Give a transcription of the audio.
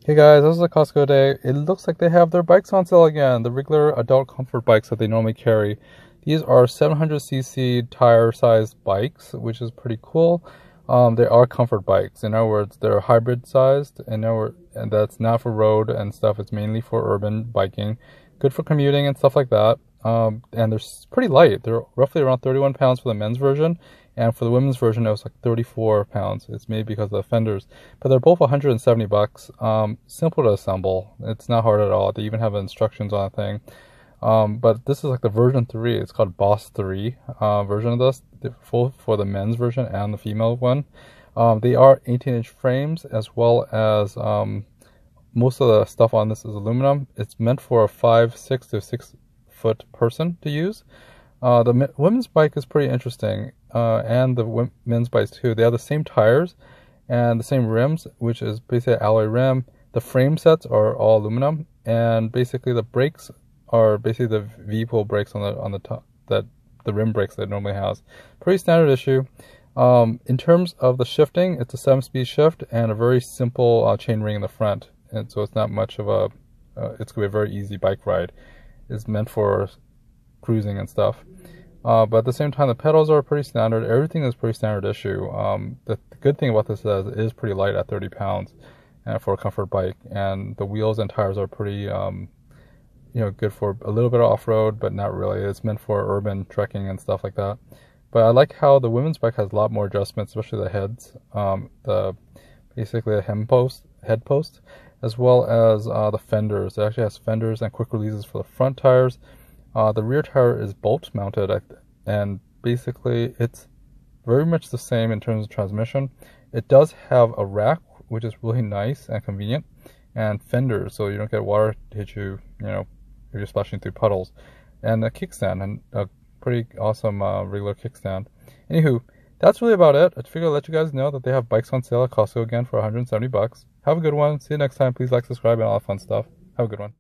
Hey guys, this is a Costco day. It looks like they have their bikes on sale again. The regular adult comfort bikes that they normally carry. These are 700cc tire sized bikes, which is pretty cool. They are comfort bikes. In other words, they're hybrid sized, and that's not for road and stuff. It's mainly for urban biking. Good for commuting and stuff like that. And they're pretty light. They're roughly around 31 pounds for the men's version. And for the women's version, it was like 34 pounds. It's made because of the fenders. But they're both 170 bucks. Simple to assemble. It's not hard at all. They even have instructions on the thing. But this is like the version 3. It's called Boss 3 version of this. Full for the men's version and the female one. They are 18-inch frames, as well as most of the stuff on this is aluminum. It's meant for a 6 to 6 foot person to use. The women's bike is pretty interesting, and the men's bikes too. They have the same tires and the same rims, which is basically an alloy rim. The frame sets are all aluminum, and basically the brakes are basically the V-pull brakes on the top, that the rim brakes that it normally has. Pretty standard issue. In terms of the shifting, it's a 7-speed shift and a very simple chainring in the front, and so it's not much of a. It's gonna be a very easy bike ride. It's meant for cruising and stuff. But at the same time, the pedals are pretty standard. Everything is pretty standard issue. The good thing about this is it is pretty light at 30 pounds for a comfort bike, and the wheels and tires are pretty good for a little bit of off-road, but not really. It's meant for urban trekking and stuff like that. But I like how the women's bike has a lot more adjustments, especially the heads, basically a head post, as well as the fenders. It actually has fenders and quick releases for the front tires. The rear tire is bolt mounted, and basically it's very much the same in terms of transmission. It does have a rack, which is really nice and convenient, and fenders, so you don't get water to hit you, if you're splashing through puddles, and a kickstand, and a pretty awesome regular kickstand. Anywho, that's really about it. I figured I'd let you guys know that they have bikes on sale at Costco again for 170 bucks. Have a good one. See you next time. Please like, subscribe, and all that fun stuff. Have a good one.